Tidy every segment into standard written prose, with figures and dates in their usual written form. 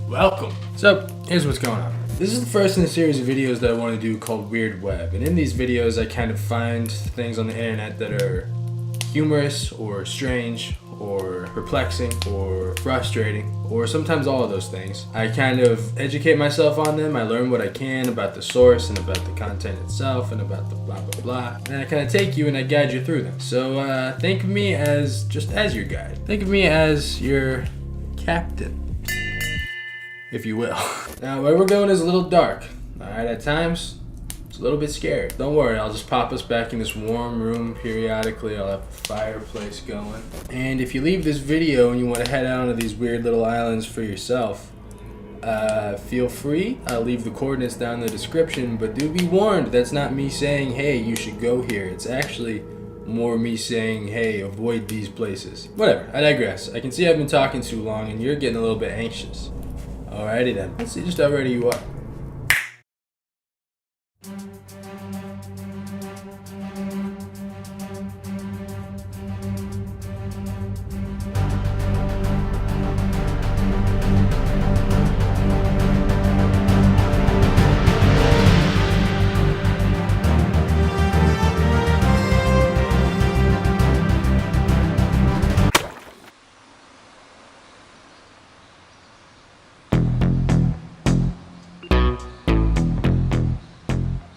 Welcome. So, here's what's going on. This is the first in a series of videos that I want to do called Weird Web. And in these videos, I kind of find things on the internet that are humorous or strange or perplexing or frustrating or sometimes all of those things. I kind of educate myself on them. I learn what I can about the source and about the content itself and about the blah blah blah. And I kind of take you and I guide you through them. So think of me as just as your guide. Think of me as your captain, if you will. Now where we're going is a little dark. Alright, at times it's a little bit scary. Don't worry, I'll just pop us back in this warm room periodically. I'll have a fireplace going. And if you leave this video and you want to head out to these weird little islands for yourself, feel free. I'll leave the coordinates down in the description, but do be warned, that's not me saying, hey, you should go here. It's actually more me saying, hey, avoid these places. Whatever, I digress. I can see I've been talking too long and you're getting a little bit anxious. Alrighty then, let's see just how ready you are.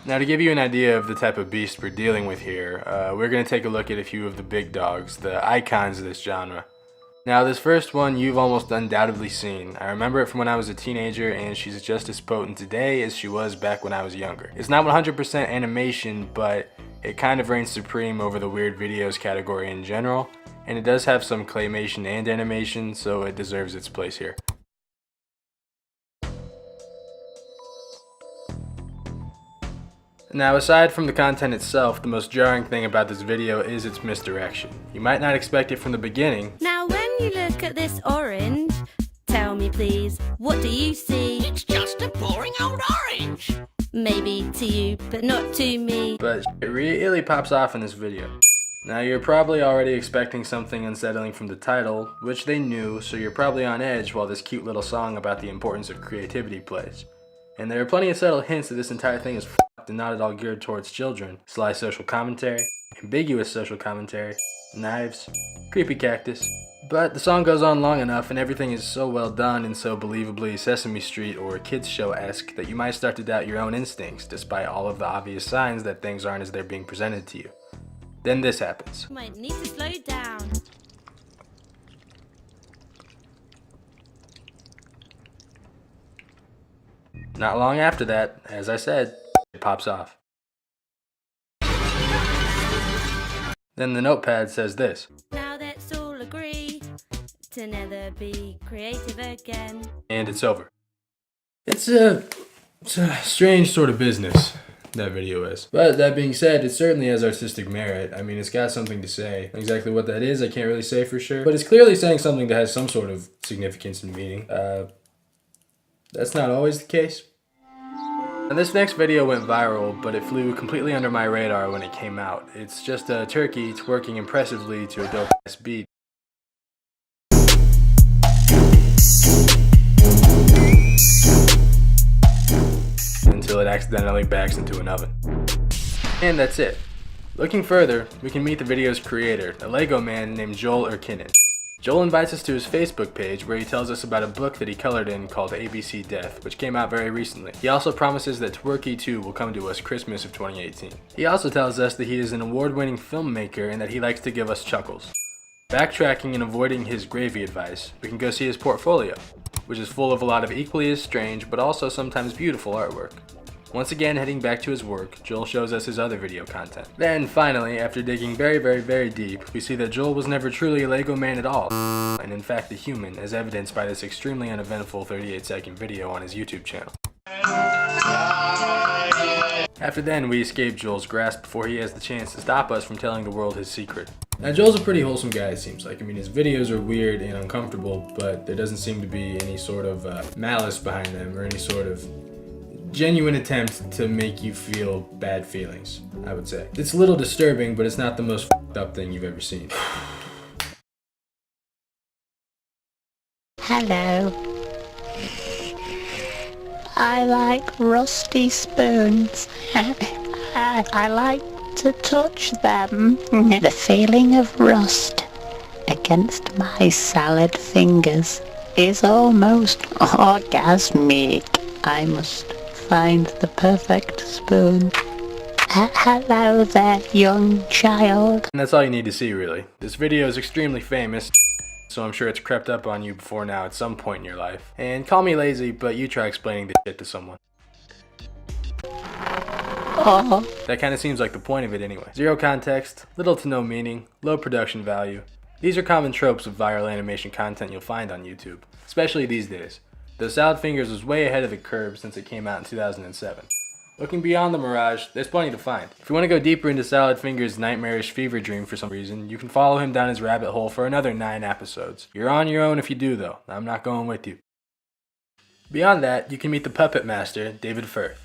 Now to give you an idea of the type of beast we're dealing with here, we're going to take a look at a few of the big dogs, the icons of this genre. Now this first one you've almost undoubtedly seen. I remember it from when I was a teenager and she's just as potent today as she was back when I was younger. It's not 100% animation, but it kind of reigns supreme over the weird videos category in general, and it does have some claymation and animation, so it deserves its place here. Now aside from the content itself, the most jarring thing about this video is its misdirection. You might not expect it from the beginning. Now when you look at this orange, tell me please, what do you see? It's just a boring old orange. Maybe to you, but not to me. But it really pops off in this video. Now you're probably already expecting something unsettling from the title, which they knew, so you're probably on edge while this cute little song about the importance of creativity plays. And there are plenty of subtle hints that this entire thing is f***ed and not at all geared towards children. Sly social commentary, ambiguous social commentary, knives, creepy cactus. But the song goes on long enough and everything is so well done and so believably Sesame Street or kids show-esque that you might start to doubt your own instincts despite all of the obvious signs that things aren't as they're being presented to you. Then this happens. Might need to slow down. Not long after that, as I said, it pops off. Then the notepad says this. Now let's all agree to never be creative again. And it's over. It's a strange sort of business, that video is. But that being said, it certainly has artistic merit. I mean, it's got something to say. Exactly what that is, I can't really say for sure. But it's clearly saying something that has some sort of significance and meaning. That's not always the case. And this next video went viral, but it flew completely under my radar when it came out. It's just a turkey twerking impressively to a dope-ass beat. Until it accidentally backs into an oven. And that's it. Looking further, we can meet the video's creator, a Lego man named Erkkinen. Joel invites us to his Facebook page where he tells us about a book that he colored in called ABC Death, which came out very recently. He also promises that Twurkey 2 will come to us Christmas of 2018. He also tells us that he is an award-winning filmmaker and that he likes to give us chuckles. Backtracking and avoiding his gravy advice, we can go see his portfolio, which is full of a lot of equally as strange but also sometimes beautiful artwork. Once again, heading back to his work, Joel shows us his other video content. Then, finally, after digging very deep, we see that Joel was never truly a Lego man at all, and in fact a human, as evidenced by this extremely uneventful 38-second video on his YouTube channel. After then, we escape Joel's grasp before he has the chance to stop us from telling the world his secret. Now, Joel's a pretty wholesome guy, it seems like. I mean, his videos are weird and uncomfortable, but there doesn't seem to be any sort of malice behind them or any sort of genuine attempt to make you feel bad feelings, I would say. It's a little disturbing, but it's not the most f***ed up thing you've ever seen. Hello. I like rusty spoons. I like to touch them. The feeling of rust against my salad fingers is almost orgasmic. I must find the perfect spoon. Hello there, young child. And that's all you need to see, really. This video is extremely famous, so I'm sure it's crept up on you before now at some point in your life. And call me lazy, but you try explaining this shit to someone. Oh. That kind of seems like the point of it anyway. Zero context, little to no meaning, low production value. These are common tropes of viral animation content you'll find on YouTube, especially these days. The Salad Fingers was way ahead of the curve since it came out in 2007. Looking beyond the mirage, there's plenty to find. If you want to go deeper into Salad Fingers' nightmarish fever dream for some reason, you can follow him down his rabbit hole for another 9 episodes. You're on your own if you do though, I'm not going with you. Beyond that, you can meet the puppet master, David Firth.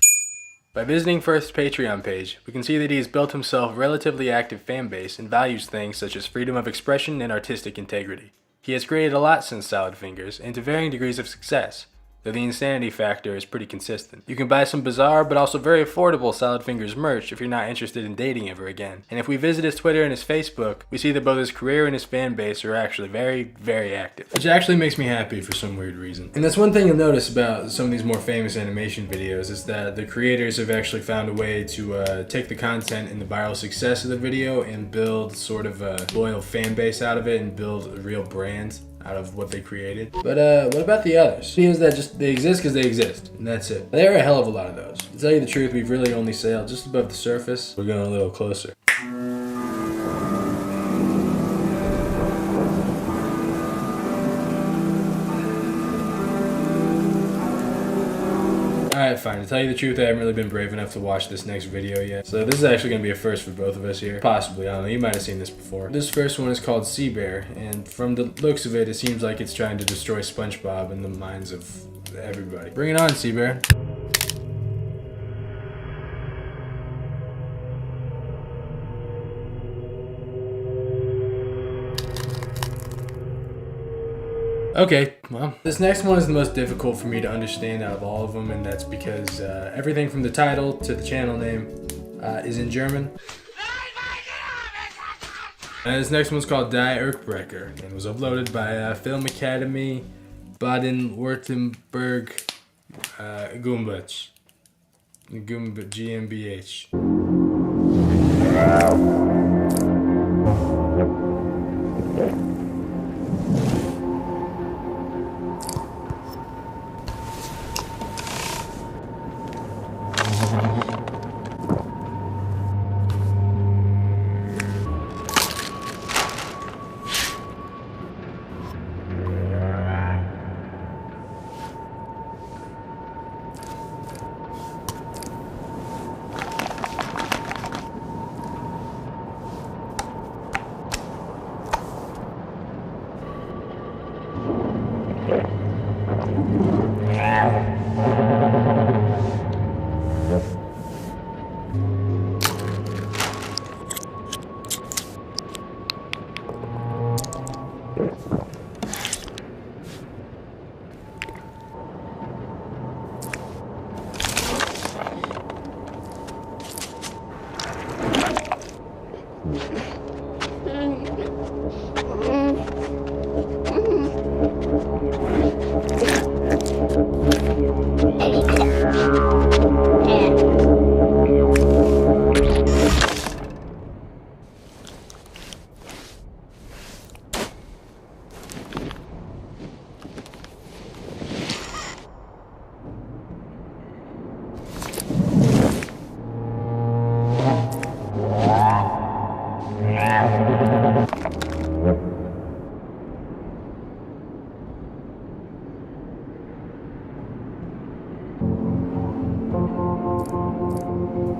By visiting Firth's Patreon page, we can see that he has built himself a relatively active fan base and values things such as freedom of expression and artistic integrity. He has created a lot since Salad Fingers, and to varying degrees of success, though the insanity factor is pretty consistent. You can buy some bizarre but also very affordable Salad Fingers merch if you're not interested in dating ever again. And if we visit his Twitter and his Facebook, we see that both his career and his fan base are actually very, very active. Which actually makes me happy for some weird reason. And that's one thing you'll notice about some of these more famous animation videos is that the creators have actually found a way to take the content and the viral success of the video and build sort of a loyal fan base out of it and build a real brand out of what they created. But what about the others? Videos that just, they exist because they exist, and that's it. There are a hell of a lot of those. To tell you the truth, we've really only sailed just above the surface. We're going a little closer. Alright, fine. To tell you the truth, I haven't really been brave enough to watch this next video yet. So this is actually going to be a first for both of us here. Possibly, I don't know, you might have seen this before. This first one is called Sea Bear, and from the looks of it, it seems like it's trying to destroy SpongeBob in the minds of everybody. Bring it on, Sea Bear. Okay, well, this next one is the most difficult for me to understand out of all of them, and that's because everything from the title to the channel name is in German. And this next one's called Die Erkbrecher, and was uploaded by Film Academy Baden-Württemberg GmbH. GmbH.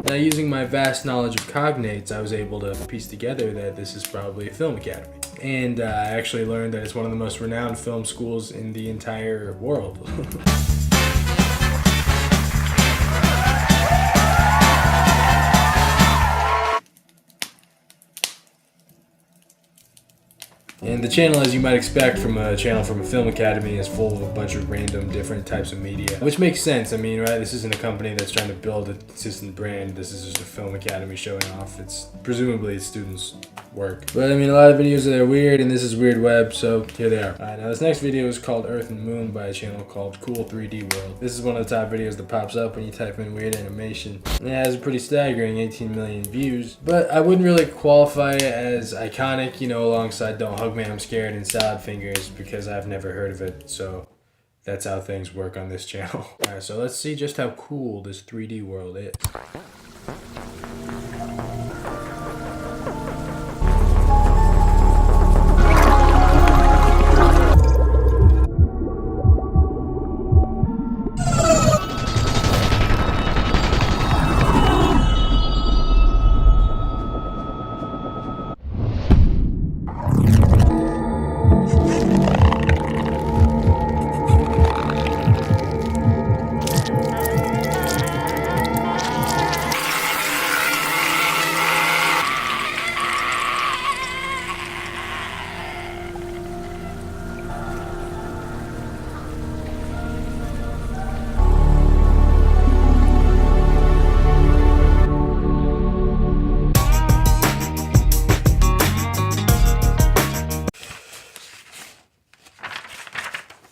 Now, using my vast knowledge of cognates, I was able to piece together that this is probably a film academy. And I actually learned that it's one of the most renowned film schools in the entire world. And the channel, as you might expect from a channel from a film academy, is full of a bunch of random different types of media. Which makes sense, I mean, right? This isn't a company that's trying to build a consistent brand. This is just a film academy showing off. It's presumably students' work. But I mean, a lot of videos that are weird, and this is Weird Web, so here they are. Alright, now this next video is called Earth and Moon by a channel called Cool 3D World. This is one of the top videos that pops up when you type in weird animation. And it has a pretty staggering 18 million views, but I wouldn't really qualify it as iconic, you know, alongside Don't Hug Me, I'm Scared and Salad Fingers, because I've never heard of it, so that's how things work on this channel. Alright, so let's see just how cool this 3D world is.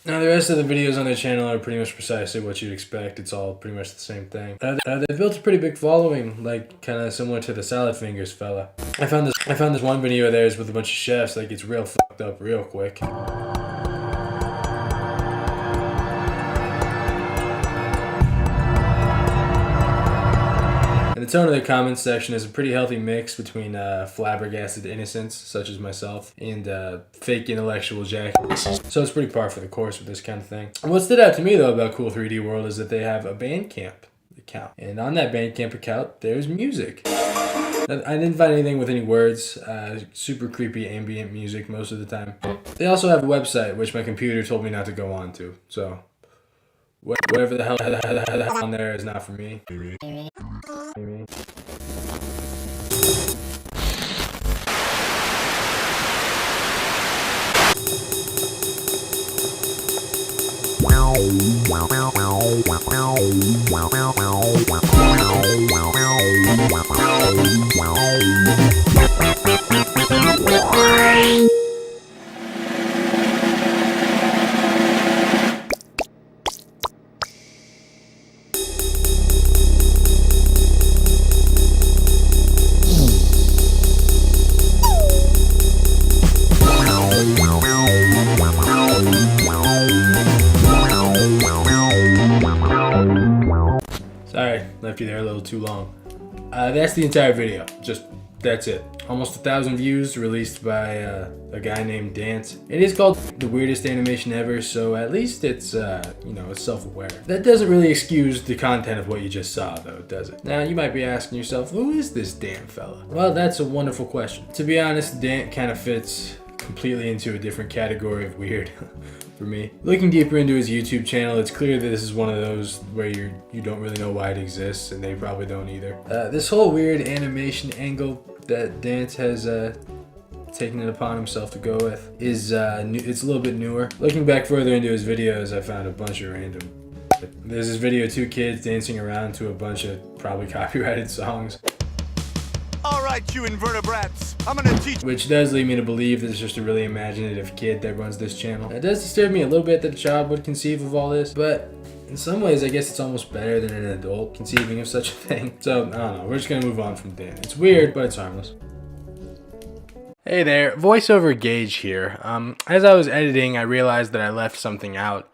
Now the rest of the videos on their channel are pretty much precisely what you'd expect. It's all pretty much the same thing. They've built a pretty big following, like kind of similar to the Salad Fingers fella. I found this one video of theirs with a bunch of chefs that gets real fucked up real quick. And the tone of the comments section is a pretty healthy mix between flabbergasted innocence, such as myself, and fake intellectual jackasses. So it's pretty par for the course with this kind of thing. And what stood out to me, though, about Cool 3D World is that they have a Bandcamp account. And on that Bandcamp account, there's music. I didn't find anything with any words, super creepy ambient music most of the time. They also have a website, which my computer told me not to go on to, so whatever the hell on there is not for me. Sorry, left you there a little too long. That's the entire video. That's it. Almost 1,000 views, released by a guy named Dance. It is called the weirdest animation ever, so at least it's, you know, it's self-aware. That doesn't really excuse the content of what you just saw, though, does it? Now, you might be asking yourself, who is this Dan fella? Well, that's a wonderful question. To be honest, Dan kind of fits completely into a different category of weird. For me. Looking deeper into his YouTube channel, it's clear that this is one of those where you don't really know why it exists, and they probably don't either. This whole weird animation angle that Dance has taken it upon himself to go with is it's a little bit newer. Looking back further into his videos, I found a bunch of random. There's this video of two kids dancing around to a bunch of probably copyrighted songs. Alright, you invertebrates, I'm gonna teach. Which does lead me to believe that it's just a really imaginative kid that runs this channel. It does disturb me a little bit that a child would conceive of all this, but in some ways I guess it's almost better than an adult conceiving of such a thing. So, I don't know, we're just gonna move on from Dan. It's weird, but it's harmless. Hey there, voiceover Gage here. As I was editing, I realized that I left something out.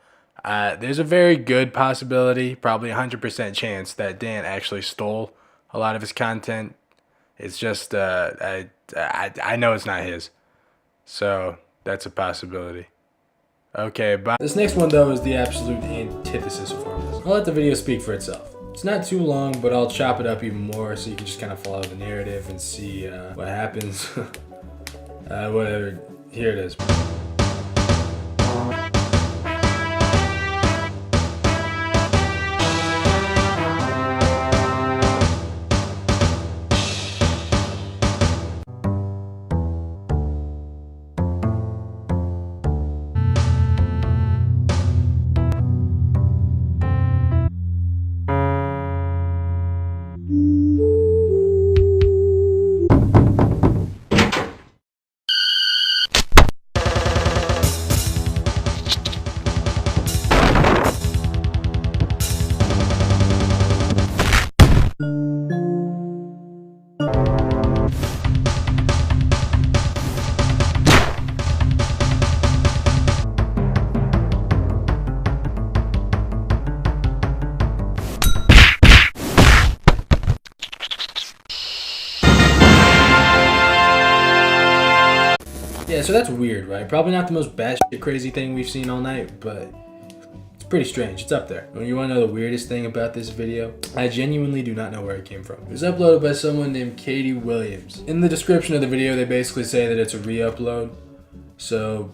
There's a very good possibility, probably 100% chance, that Dan actually stole a lot of his content. It's just, I know it's not his. So, that's a possibility. Okay, bye. This next one, though, is the absolute antithesis of harmless. I'll let the video speak for itself. It's not too long, but I'll chop it up even more so you can just kind of follow the narrative and see what happens. Whatever. Here it is. Yeah, so that's weird, right? Probably not the most batshit crazy thing we've seen all night, but it's pretty strange. It's up there. When you want to know the weirdest thing about this video, I genuinely do not know where it came from. It was uploaded by someone named Katie Williams. In the description of the video, they basically say that it's a re-upload. So,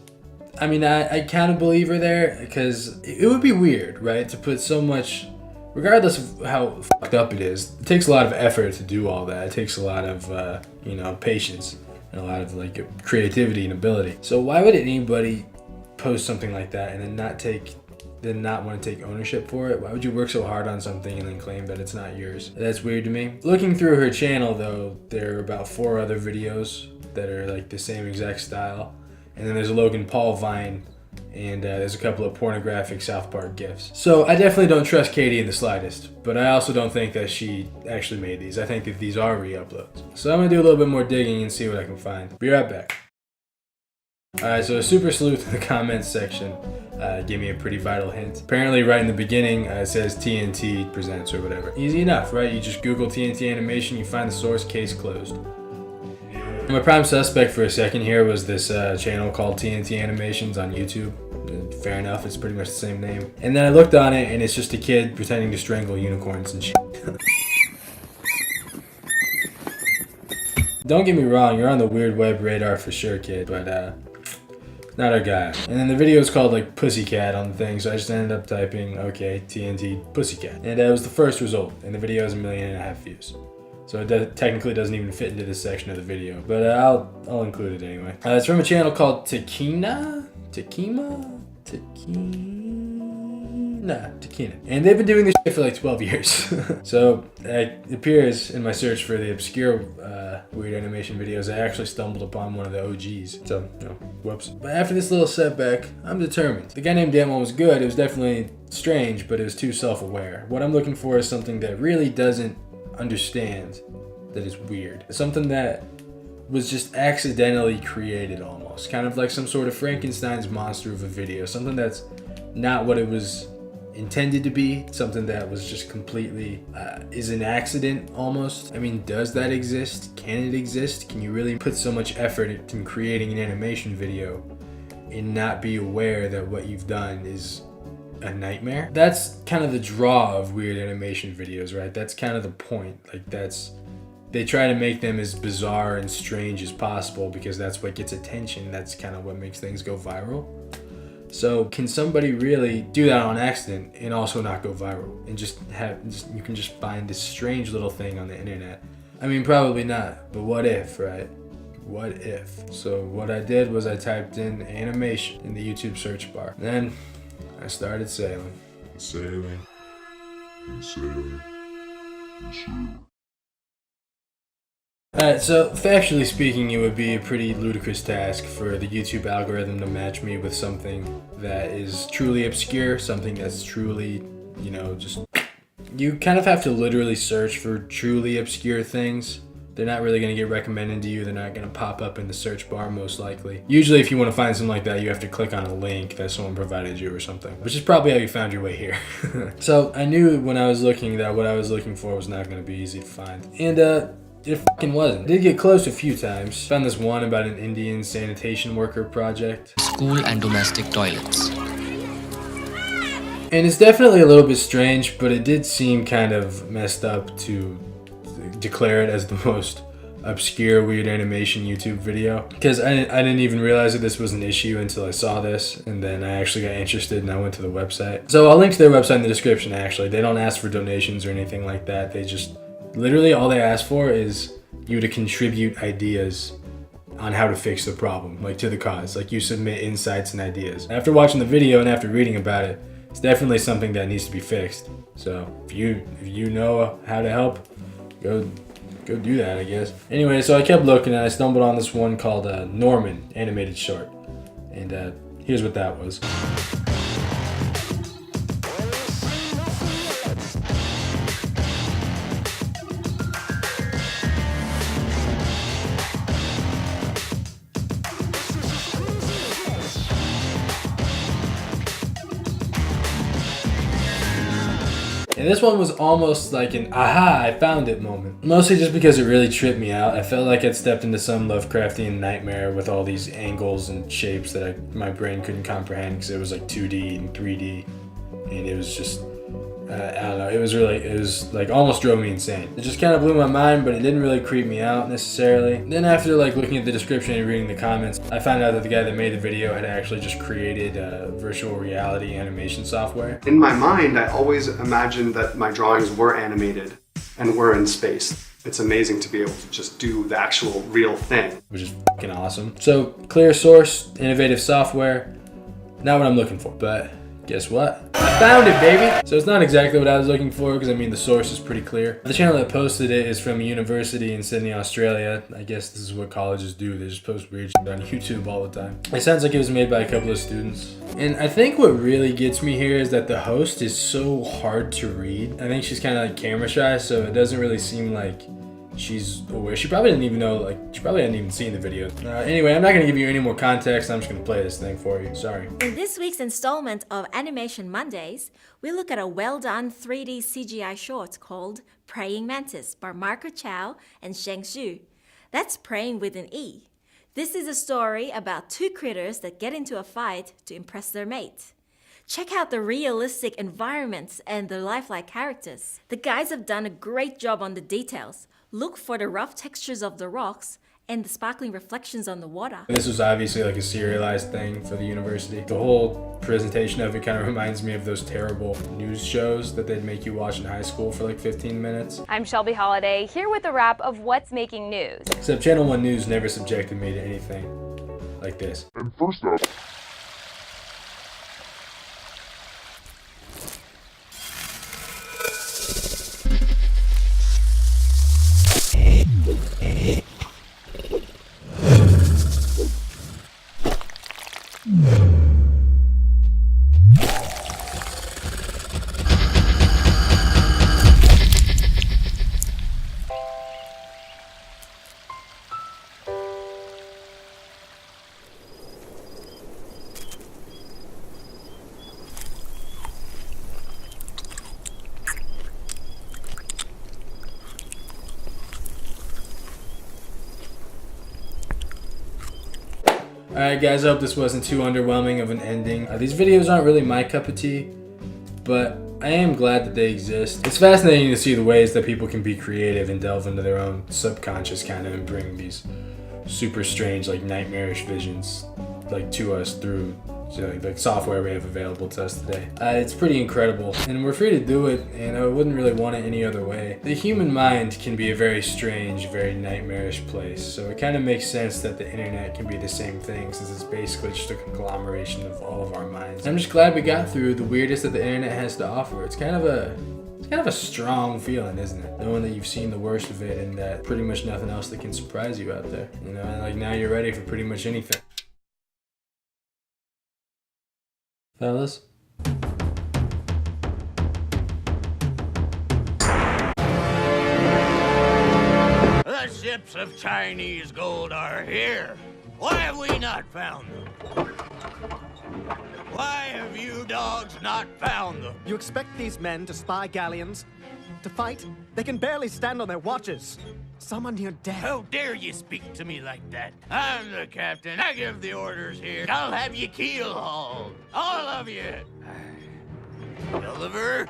I mean, I kind of believe her there, because it would be weird, right? To put so much, regardless of how fucked up it is, it takes a lot of effort to do all that. It takes a lot of, you know, patience. And a lot of like creativity and ability. So why would anybody post something like that and then not want to take ownership for it? Why would you work so hard on something and then claim that it's not yours? That's weird to me. Looking through her channel though, there are about 4 other videos that are like the same exact style. And then there's a Logan Paul Vine, and there's a couple of pornographic South Park GIFs. So I definitely don't trust Katie in the slightest, but I also don't think that she actually made these. I think that these are re-uploads. So I'm gonna do a little bit more digging and see what I can find. Be right back. Alright, so a super salute to the comments section. Gave me a pretty vital hint. Apparently right in the beginning it says TNT presents or whatever. Easy enough, right? You just Google TNT animation, you find the source, case closed. My prime suspect for a second here was this channel called TNT Animations on YouTube. Fair enough, it's pretty much the same name. And then I looked on it and it's just a kid pretending to strangle unicorns and shit. Don't get me wrong, you're on the weird web radar for sure, kid, but not our guy. And then the video is called like Pussycat on the thing, so I just ended up typing, okay, TNT Pussycat. And it was the first result, and the video has 1.5 million views. So it technically doesn't even fit into this section of the video, but I'll include it anyway. It's from a channel called Erkkinen. And they've been doing this shit for like 12 years. So it appears in my search for the obscure weird animation videos, I actually stumbled upon one of the OGs. So, you know, whoops. But after this little setback, I'm determined. The guy named Dan was good. It was definitely strange, but it was too self-aware. What I'm looking for is something that really doesn't understand that it's weird. Something that was just accidentally created almost. Kind of like some sort of Frankenstein's monster of a video. Something that's not what it was intended to be. Something that was just completely is an accident almost. I mean, does that exist? Can it exist? Can you really put so much effort into creating an animation video and not be aware that what you've done is a nightmare? That's kind of the draw of weird animation videos, right? That's kind of the point. Like they try to make them as bizarre and strange as possible because that's what gets attention. That's kind of what makes things go viral. So can somebody really do that on accident and also not go viral and you can just find this strange little thing on the internet? I mean, probably not, but what if, right? What if? So what I did was I typed in animation in the YouTube search bar. Then I started sailing. Sailing. And sailing. And sailing. Alright, so factually speaking, it would be a pretty ludicrous task for the YouTube algorithm to match me with something that is truly obscure, something that's truly, you know, just... You kind of have to literally search for truly obscure things. They're not really going to get recommended to you. They're not going to pop up in the search bar, most likely. Usually, if you want to find something like that, you have to click on a link that someone provided you or something, which is probably how you found your way here. So I knew when I was looking that what I was looking for was not going to be easy to find. And, it fucking wasn't. I did get close a few times. Found this one about an Indian sanitation worker project. School and domestic toilets. And it's definitely a little bit strange, but it did seem kind of messed up to declare it as the most obscure weird animation YouTube video. Because I didn't even realize that this was an issue until I saw this, and then I actually got interested and I went to the website. So I'll link to their website in the description actually. They don't ask for donations or anything like that. They just... Literally all they ask for is you to contribute ideas on how to fix the problem, like to the cause. Like you submit insights and ideas. After watching the video and after reading about it, it's definitely something that needs to be fixed. So if you know how to help, go do that, I guess. Anyway, so I kept looking and I stumbled on this one called Norman animated short. And here's what that was. And And this one was almost like an aha, I found it moment. Mostly just because it really tripped me out. I felt like I'd stepped into some Lovecraftian nightmare with all these angles and shapes that my brain couldn't comprehend because it was like 2D and 3D. And it was just, I don't know, it was like almost drove me insane. It just kind of blew my mind, but it didn't really creep me out necessarily. Then after like looking at the description and reading the comments, I found out that the guy that made the video had actually just created virtual reality animation software. In my mind, I always imagined that my drawings were animated and were in space. It's amazing to be able to just do the actual real thing. Which is fucking awesome. So, clear source, innovative software, not what I'm looking for, but guess what? I found it, baby! So it's not exactly what I was looking for, because I mean the source is pretty clear. The channel that posted it is from a university in Sydney, Australia. I guess this is what colleges do, they just post weird shit on YouTube all the time. It sounds like it was made by a couple of students. And I think what really gets me here is that the host is so hard to read. I think she's kind of like camera shy, so it doesn't really seem like she's aware. She probably didn't even know, like, she probably hadn't even seen the video. Anyway, I'm not gonna give you any more context. I'm just gonna play this thing for you. Sorry. In this week's installment of Animation Mondays, we look at a well-done 3D CGI short called Praying Mantis by Marco Chow and Sheng Xu. That's praying with an E. This is a story about two critters that get into a fight to impress their mate. Check out the realistic environments and the lifelike characters. The guys have done a great job on the details. Look for the rough textures of the rocks and the sparkling reflections on the water. This was obviously like a serialized thing for the university. The whole presentation of it kind of reminds me of those terrible news shows that they'd make you watch in high school for like 15 minutes. I'm Shelby Holiday, here with a wrap of what's making news. Except Channel 1 News never subjected me to anything like this. And first up, Alright guys, I hope this wasn't too underwhelming of an ending. These videos aren't really my cup of tea, but I am glad that they exist. It's fascinating to see the ways that people can be creative and delve into their own subconscious kind of and bring these super strange, like nightmarish visions like to us through the software we have available to us today. It's pretty incredible, and we're free to do it, and I wouldn't really want it any other way. The human mind can be a very strange, very nightmarish place, so it kind of makes sense that the internet can be the same thing, since it's basically just a conglomeration of all of our minds. I'm just glad we got through the weirdest that the internet has to offer. It's kind of a strong feeling, isn't it? Knowing that you've seen the worst of it and that pretty much nothing else that can surprise you out there. You know, and like now you're ready for pretty much anything. Fellas? The ships of Chinese gold are here. Why have we not found them? Why have you dogs not found them? You expect these men to spy galleons? To fight? They can barely stand on their watches. Some are near death. How dare you speak to me like that? I'm the captain. I give the orders here. I'll have you keel hauled. All of you. Gulliver?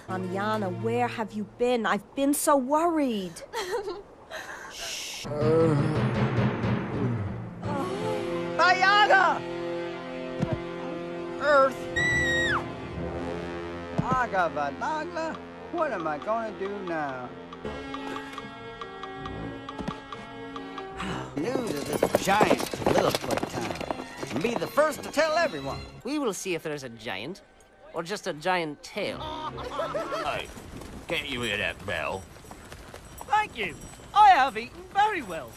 Aniana, where have you been? I've been so worried. Ayaga! Earth! Agavadagla? What am I gonna do now? News of this giant Littlefoot town. And be the first to tell everyone. We will see if there's a giant, or just a giant tail. Hey, can't you hear that bell? Thank you. I have eaten very well.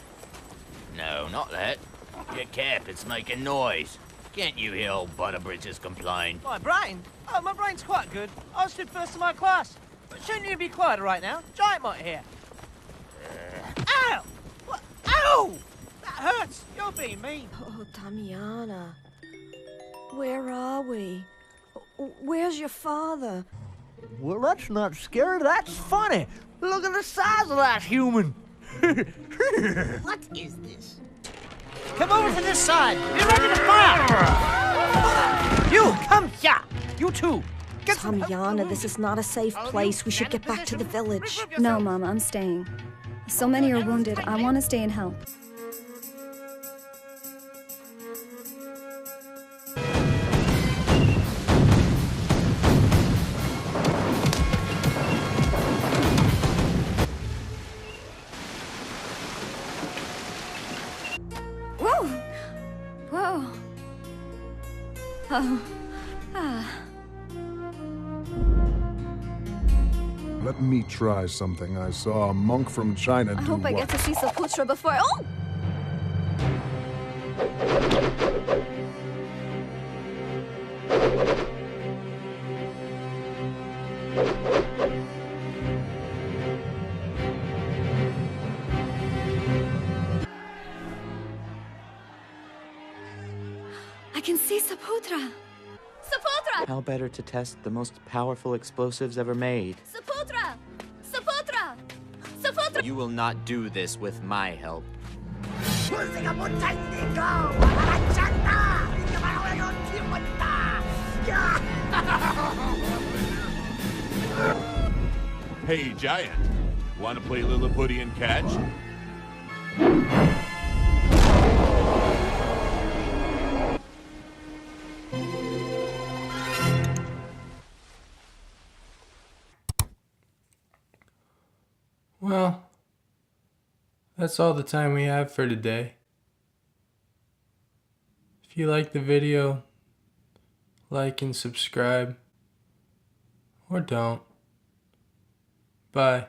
No, not that. Your cap, it's making noise. Can't you hear old Butterbridge's complain? My brain? Oh, my brain's quite good. I stood first in my class. Shouldn't you be quiet right now? Giant might hear. Ow! What? Ow! That hurts. You're being mean. Oh, Damiana. Where are we? Where's your father? Well, that's not scary. That's funny. Look at the size of that human. What is this? Come over to this side. Be ready to fire. You, come here. You too. Damiana, this is not a safe place. We should get back to the village. No, Mama, I'm staying. So many are wounded. I want to stay and help. Whoa! Whoa! Oh. Ah. Let me try something I saw a monk from China do. I hope I get to see Saputra before. Oh! I can see Saputra. Saputra! How better to test the most powerful explosives ever made? Saputra! Saputra! Saputra! You will not do this with my help. Hey, Giant. Want to play Lilliputian catch? Well, that's all the time we have for today. If you like the video, like and subscribe, or don't. Bye.